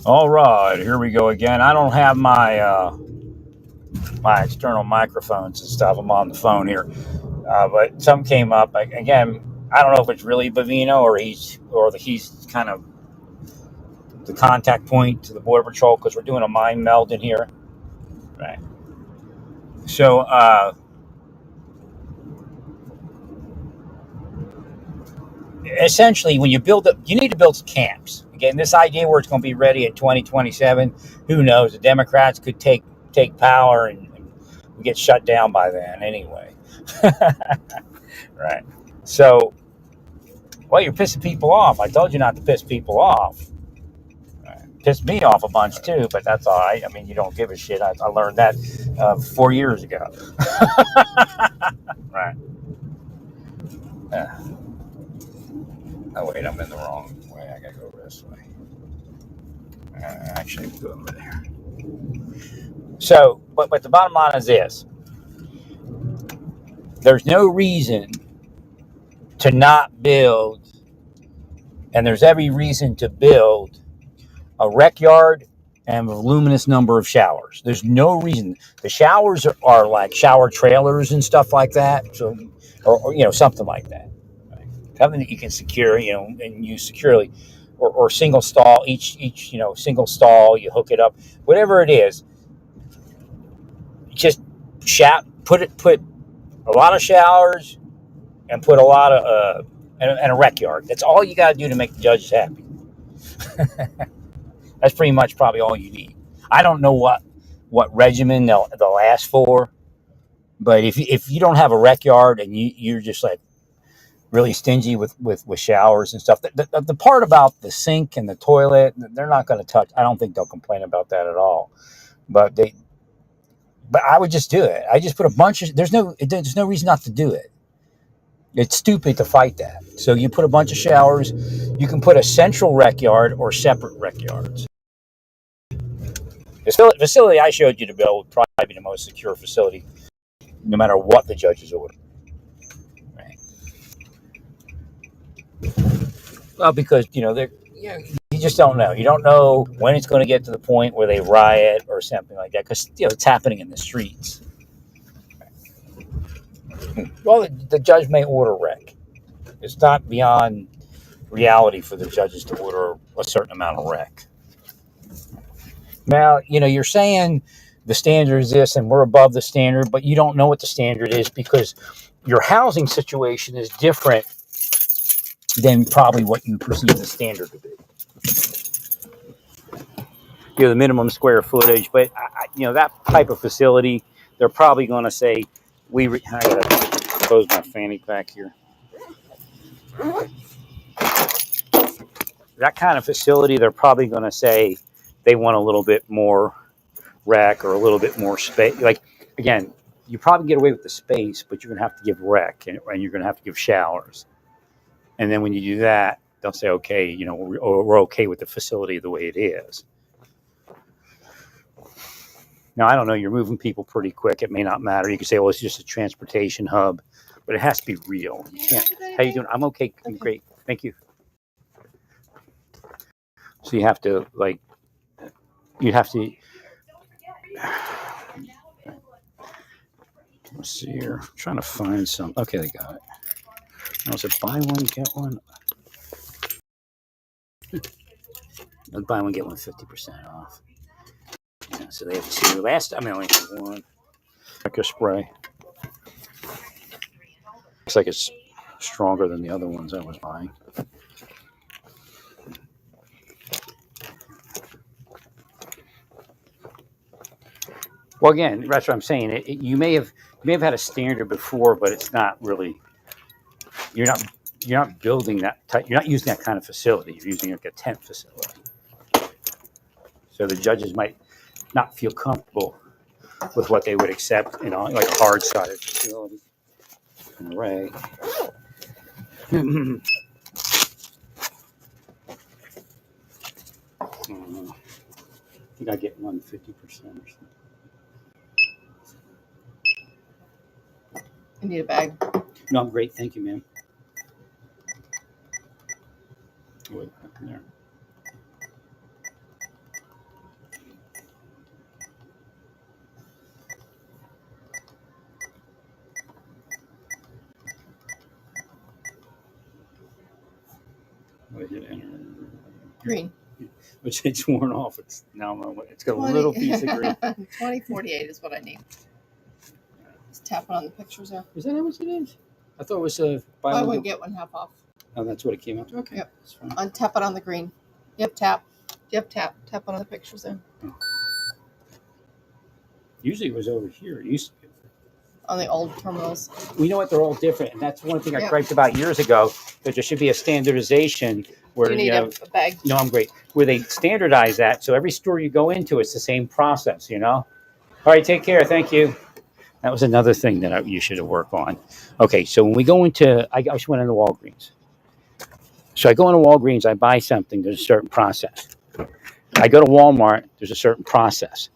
All right, here we go again. I don't have my external microphones and stuff. I'm on the phone here, but some came up again. I don't know if it's really Bavino he's kind of the contact point to the Border Patrol because we're doing a mind meld in here, right? So essentially, when you build up, you need to build camps. Again, this idea where it's going to be ready in 2027, who knows? The Democrats could take power and we get shut down by then anyway. Right. So, well, you're pissing people off. I told you not to piss people off. Right. Pissed me off a bunch too, but that's all right. I mean, you don't give a shit. I learned that 4 years ago. Right. Uh, oh, wait, I'm in the wrong way. I got to go this way. Actually, go over there. So, but the bottom line is this: there's no reason to not build, and there's every reason to build a rec yard and a voluminous number of showers. There's no reason. The showers are like shower trailers and stuff like that, so or something like that. Right? Something that you can secure, and use securely, or single stall. Each single stall, you hook it up, whatever it is. Just put a lot of showers and put a lot of and a rec yard. That's all you got to do to make the judges happy. That's pretty much probably all you need. I don't know what regimen they'll ask for, but if you don't have a rec yard and you're just like really stingy with showers and stuff, the part about the sink and the toilet, they're not going to touch. I don't think they'll complain about that at all. But I would just do it. I just put a bunch of. There's no reason not to do it. It's stupid to fight that. So you put a bunch of showers. You can put a central rec yard or separate rec yards. The facility I showed you to build would probably be the most secure facility, no matter what the judges order. Right? Well, because you just don't know. You don't know when it's going to get to the point where they riot or something like that, because it's happening in the streets. Well, the judge may order rec. It's not beyond reality for the judges to order a certain amount of rec. Now, you're saying the standard is this and we're above the standard, but you don't know what the standard is because your housing situation is different than probably what you perceive the standard to be. The minimum square footage, but that type of facility, they're probably going to say, I got to close my fanny pack here. That kind of facility, they're probably going to say they want a little bit more rec or a little bit more space. Like, again, you probably get away with the space, but you're going to have to give rec and you're going to have to give showers. And then when you do that, they'll say, okay, we're okay with the facility the way it is. Now, I don't know, you're moving people pretty quick. It may not matter. You can say, well, it's just a transportation hub, but it has to be real. You can't. How you doing? I'm okay. I'm great. Thank you. So you have to, let's see here. I'm trying to find some. Okay, they got it. Now, is it buy one, get one? Buy one, get one 50% off. Yeah, so they have two. Last time I only had one. Like a spray. Looks like it's stronger than the other ones I was buying. Well, again, that's what I'm saying. You may have had a standard before, but it's not really. You're not building that type. You're not using that kind of facility. You're using like a tent facility. So the judges might not feel comfortable with what they would accept, like a hard-sided facility. Right. You gotta get 150% or something. I need a bag. No, I'm great. Thank you, ma'am. Wait, there. Green. Which it's worn off. It's got a little piece of green. 2048 is what I need. Just tap it on the pictures there. Is that how much it is? I thought it was a buy Buy one one, get. get one half off. Oh, that's what it came out to. Okay. Yep. That's fine. Tap it on the green. Yep, tap. Yep, tap. Tap on the pictures there. Usually it was over here. It used to be. On the old terminals. We know what, they're all different, and that's one thing I Yep. griped about years ago. That there should be a standardization where You need a bag. No, I'm great. Where they standardize that, so every store you go into, it's the same process. All right, take care. Thank you. That was another thing that you should have worked on. Okay, so when we go into, I just went into Walgreens. So I go into Walgreens, I buy something. There's a certain process. I go to Walmart. There's a certain process.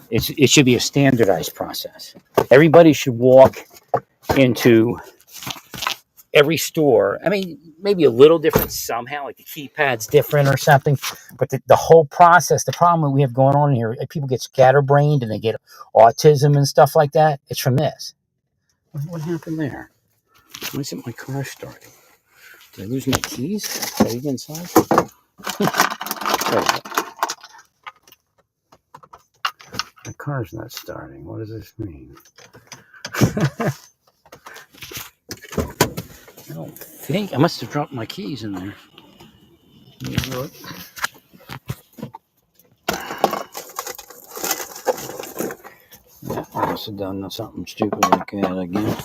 It should be a standardized process. Everybody should walk into every store. I mean, maybe a little different somehow, like the keypad's different or something. But the whole process, the problem that we have going on here, people get scatterbrained and they get autism and stuff like that. It's from this. What happened there? Why isn't my car starting? Did I lose my keys? Are you inside? There we go. My car's not starting. What does this mean? I don't think. I must have dropped my keys in there. Let me look. Yeah, I must have done something stupid like that again.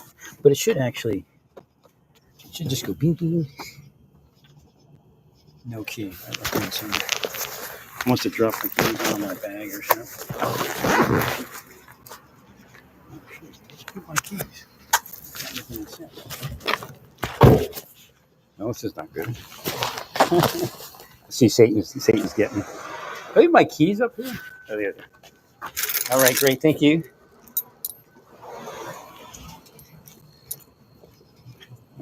But it should actually. It should just go bing bing. No key. I must have dropped the keys on my bag or something. My keys. No, this is not good. See, Satan's getting me. Are you my keys up here? Oh, there. All right, great. Thank you.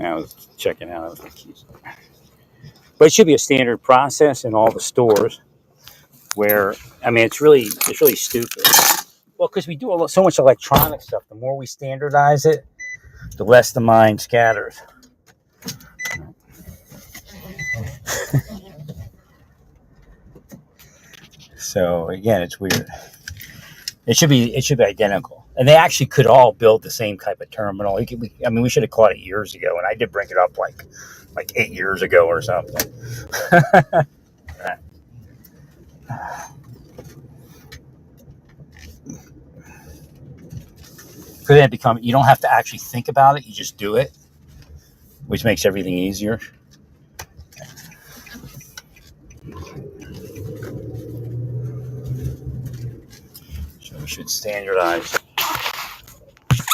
I was checking out the keys. But it should be a standard process in all the stores. Where it's really stupid. Well, because we do so much electronic stuff. The more we standardize it, the less the mind scatters. So again, it's weird. It should be identical, and they actually could all build the same type of terminal. We should have caught it years ago, and I did bring it up like 8 years ago or something. Because then you don't have to actually think about it; you just do it, which makes everything easier. So we should standardize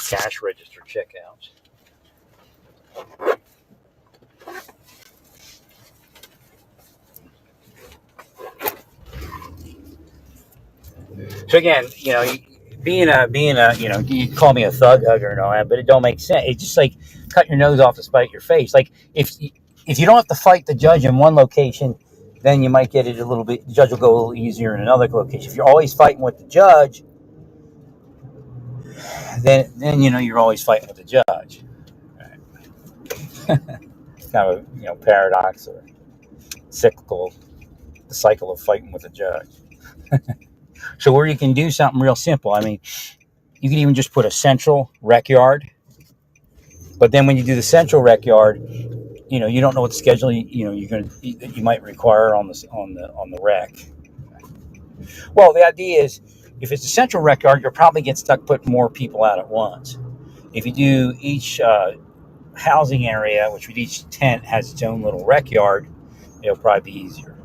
cash register checkouts. So again, being a you call me a thug hugger and all that, but it don't make sense. It's just like cutting your nose off to spite your face. Like if you don't have to fight the judge in one location, then you might get it a little bit. The judge will go a little easier in another location. If you're always fighting with the judge, then you're always fighting with the judge. Right. Kind of paradox or cyclical, the cycle of fighting with the judge. So where you can do something real simple, you can even just put a central rec yard. But then when you do the central rec yard, you don't know what schedule you might require on the rec. Well, the idea is if it's a central rec yard, you'll probably get stuck putting more people out at once. If you do each housing area, which with each tent has its own little rec yard, it'll probably be easier.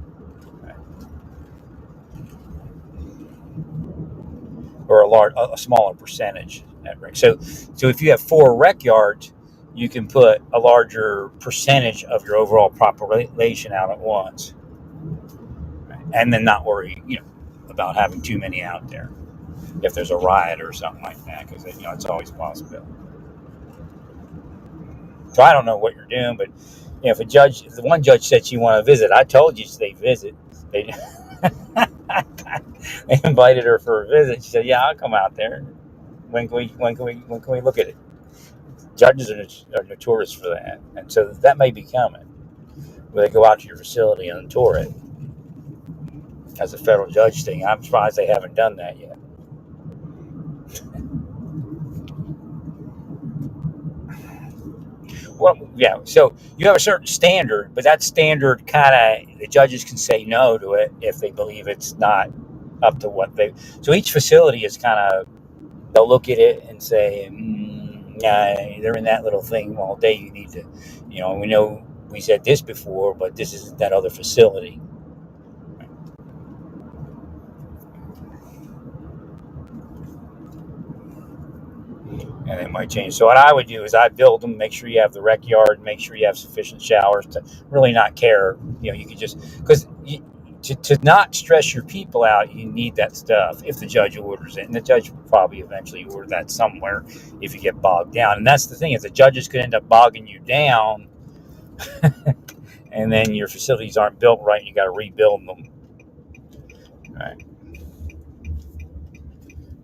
Or a smaller percentage at rec. So if you have 4 rec yards, you can put a larger percentage of your overall population out at once, and then not worry, about having too many out there if there's a riot or something like that, because it's always a possibility. So I don't know what you're doing, but if the one judge said you want to visit, I told you they visit. They invited her for a visit. She said, "Yeah, I'll come out there. When can we look at it?" Judges are notorious for that, and so that may be coming, where they go out to your facility and tour it. as a federal judge thing. I'm surprised they haven't done that yet. Well, yeah. So you have a certain standard, but that standard kind of the judges can say no to it if they believe it's not up to what they. So each facility is kind of they'll look at it and say, yeah, they're in that little thing all day. You need to, we know we said this before, but this isn't that other facility. And it might change. So what I would do is I'd build them, make sure you have the rec yard, make sure you have sufficient showers to really not care. You could just, because to not stress your people out, you need that stuff if the judge orders it. And the judge will probably eventually order that somewhere if you get bogged down. And that's the thing is the judges could end up bogging you down and then your facilities aren't built right and you got to rebuild them. Right.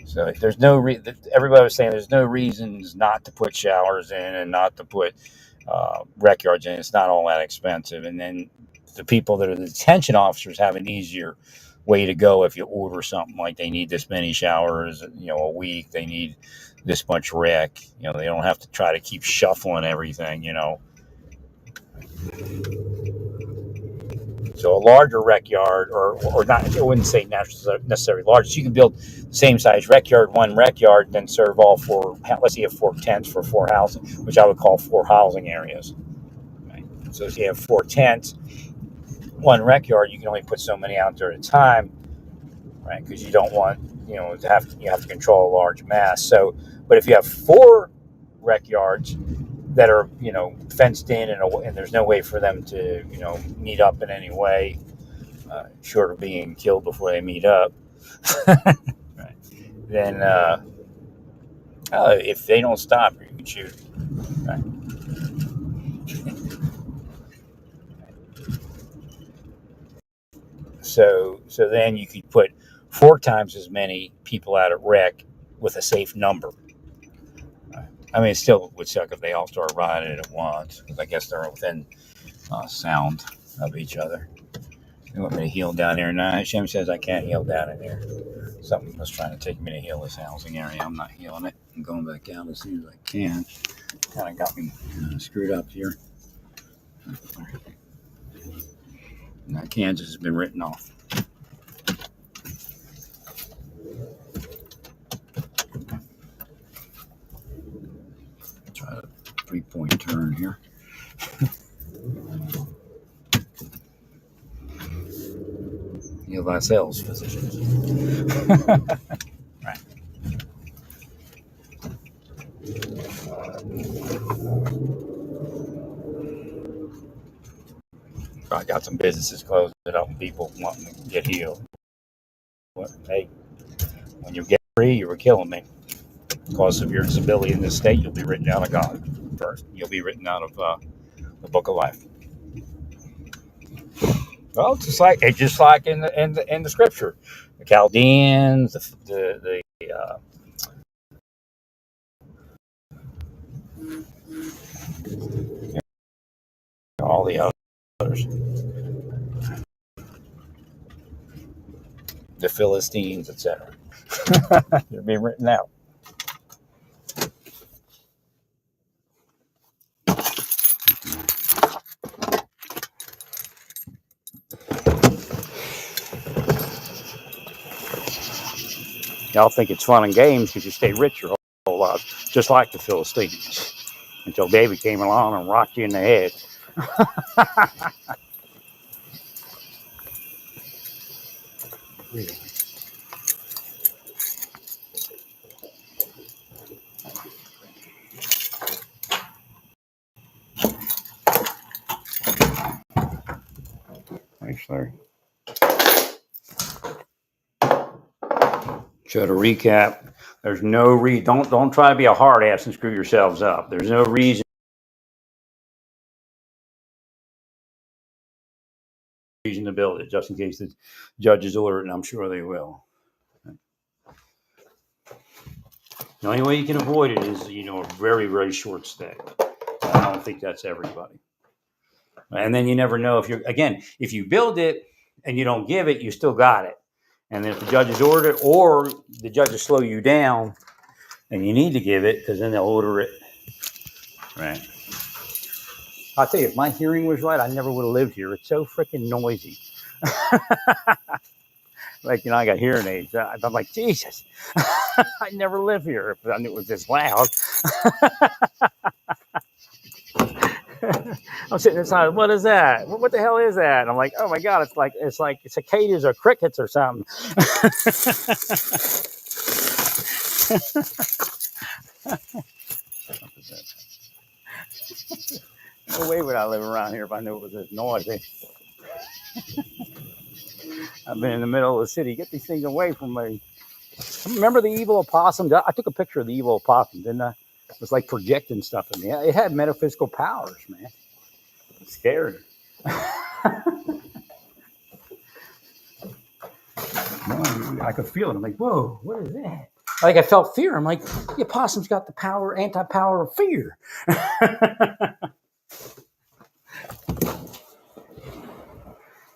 So there's no everybody was saying there's no reasons not to put showers in and not to put rec yards in. It's not all that expensive. And then the people that are the detention officers have an easier way to go if you order something like they need this many showers, a week. They need this much rec. They don't have to try to keep shuffling everything. So a larger rec yard, or not, I wouldn't say necessarily large. So you can build the same size rec yard, one rec yard, then serve all four. Let's say you have 4 tents for 4 housing, which I would call 4 housing areas. Right? So if you have 4 tents, one rec yard, you can only put so many out there at a time, right? Because you don't want you have to control a large mass. So, but if you have 4 rec yards that are fenced in and there's no way for them to meet up in any way short of being killed before they meet up, right? Then if they don't stop you can shoot, right? So then you could put 4 times as many people out at rec with a safe number. I mean, it still would suck if they all start riding it at once, because I guess they're within sound of each other. You want me to heal down here? No, Hashem says I can't heal down in here. Something was trying to take me to heal this housing area. I'm not healing it. I'm going back out as soon as I can. Kind of got me screwed up here. Now, Kansas has been written off. Try a 3-point turn here. Heal thyself, physicians. Right. Probably got some businesses closing up and people wanting to get healed. But, hey, when you get free, you were killing me. Because of your disability in this state, you'll be written out of God first. You'll be written out of the book of life. Well, it's just like in the scripture, the Chaldeans, all the others, the Philistines, etc. They're being written out. Y'all think it's fun and games because you stay rich your whole life, just like the Philistines, until David came along and rocked you in the head. Thanks, Larry. So to recap, there's no don't try to be a hard ass and screw yourselves up. There's no reason to build it, just in case the judges order it, and I'm sure they will. The only way you can avoid it is a very, very short stay. I don't think that's everybody. And then you never know if you build it and you don't give it, you still got it. And then if the judges order it, or the judges slow you down, and you need to give it, because then they'll order it. Right. I'll tell you, if my hearing was right, I never would have lived here. It's so freaking noisy. Like, I got hearing aids. I'm like, Jesus, I never live here if I knew it was this loud. I'm sitting inside. What is that? What the hell is that? And I'm like, oh my god, it's like cicadas or crickets or something. No way would I live around here if I knew it was this noisy. I've been in the middle of the city. Get these things away from me. Remember the evil opossum? I took a picture of the evil opossum, didn't I? It was like projecting stuff in me. It had metaphysical powers, man. It was scary. I could feel it. I'm like, whoa, what is that? Like, I felt fear. I'm like, the opossum's got the power, anti-power of fear.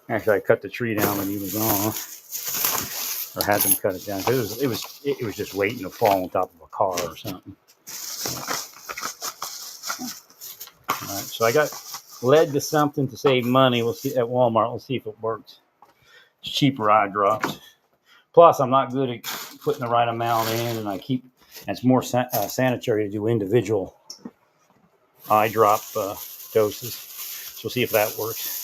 Actually, I cut the tree down when he was on, or had them cut it down. It was just waiting to fall on top of a car or something. All right, so I got led to something to save money. We'll see at Walmart. We'll see if it works. It's cheaper eye drops. Plus, I'm not good at putting the right amount in, and it's more sanitary to do individual eye drop doses. So we'll see if that works.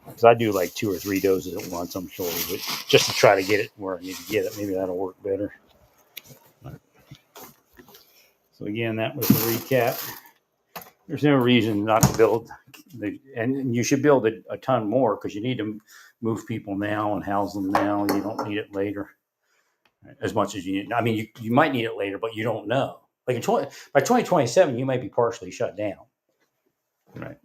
Because I do like 2 or 3 doses at once, I'm sure, but just to try to get it where I need to get it. Maybe that'll work better. So again, that was the recap. There's no reason not to build, and you should build a ton more, because you need to move people now and house them now. You don't need it later as much as you need. I mean, you might need it later, but you don't know. Like by 2027, you might be partially shut down. Right.